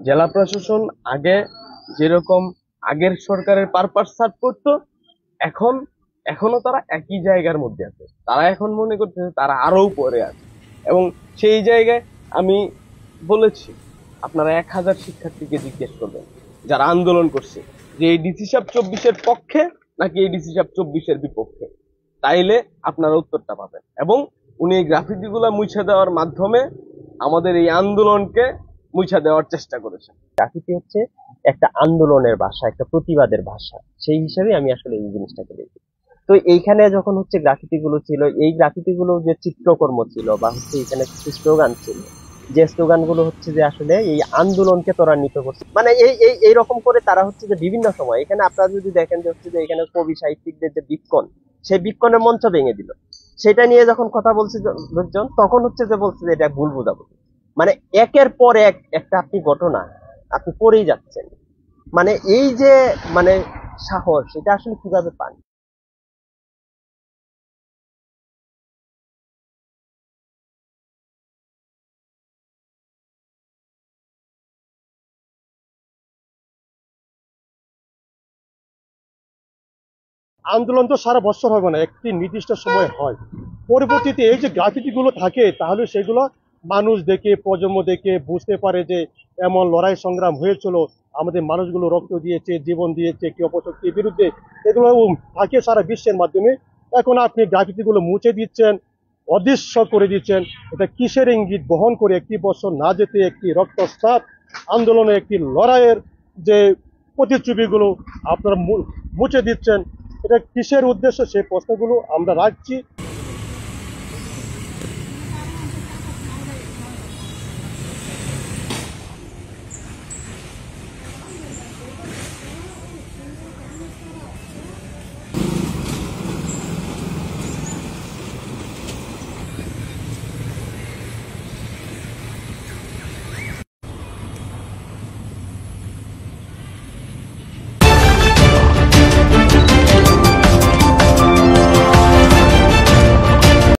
জেলা প্রশাসন আগে যেরকম আগের সরকারের পারপাস সার্ভ করতো, এখন এখনো তারা একই জায়গার মধ্যে আছে। তারা এখন মনে করতেছে তারা আরো উপরে আছে। এবং সেই জায়গায় আমি বলেছি, আপনারা 1000 শিক্ষার্থীকে জিজ্ঞেস করবেন যারা আন্দোলন করছে যে এই ডিসি সাহেব 24-এর পক্ষে নাকি এই ডিসি সাহেব 24-এর বিপক্ষে, তাইলে আপনারা উত্তরটা পাবেন। এবং উনি এই গ্রাফিতি গুলা মুছে দেওয়ার মাধ্যমে আমাদের এই আন্দোলনকে মুছে দেওয়ার চেষ্টা করেছেন। গ্রাফিতি হচ্ছে একটা আন্দোলনের ভাষা, একটা প্রতিবাদের ভাষা। সেই হিসাবে আমি আসলে এই জিনিসটাকে দেখি। তো এইখানে যখন হচ্ছে গ্রাফিতি গুলো ছিল, এই গ্রাফিতি গুলো যে চিত্রকর্ম ছিল বা হচ্ছে এখানে কিছু স্লোগান ছিল, যে স্লোগান গুলো হচ্ছে যে আসলে এই আন্দোলনকে ত্বরান্বিত করছে, মানে এইরকম করে তারা হচ্ছে যে বিভিন্ন সময় এখানে আপনারা যদি দেখেন যে হচ্ছে যে এখানে কবি সাহিত্যিকদের যে বিক্ষণ, সেই বিক্ষণের মঞ্চ ভেঙে দিল। সেটা নিয়ে যখন কথা বলছে লোকজন, তখন হচ্ছে যে বলছে যে এটা ভুল বোঝাবুঝি। মানে একের পর এক একটা আপনি ঘটনা আপনি পড়েই যাচ্ছেন। মানে এই যে মানে সাহস, এটা আসলে কিভাবে পান? আন্দোলন তো সারা বছর হবে না, একটি নির্দিষ্ট সময় হয়। পরবর্তীতে এই যে গ্রাফিতি গুলো থাকে, তাহলে সেগুলো মানুষ দেখে, প্রজন্ম দেখে বুঝতে পারে যে এমন লড়াই সংগ্রাম হয়েছিল, আমাদের মানুষগুলো রক্ত দিয়েছে, জীবন দিয়েছে কি অপশক্তির বিরুদ্ধে। এগুলো থাকে সারা বিশ্বের মাধ্যমে। এখন আপনি গ্রাফিতি গুলো মুছে দিচ্ছেন, অদৃশ্য করে দিচ্ছেন। এটা কিসের ইঙ্গিত বহন করে? একটি বছর না যেতে একটি রক্তস্রাব আন্দোলনে, একটি লড়াইয়ের যে প্রতিচ্ছবিগুলো আপনারা মুছে দিচ্ছেন, এটা কিসের উদ্দেশ্য? সেই প্রশ্নগুলো আমরা রাখছি।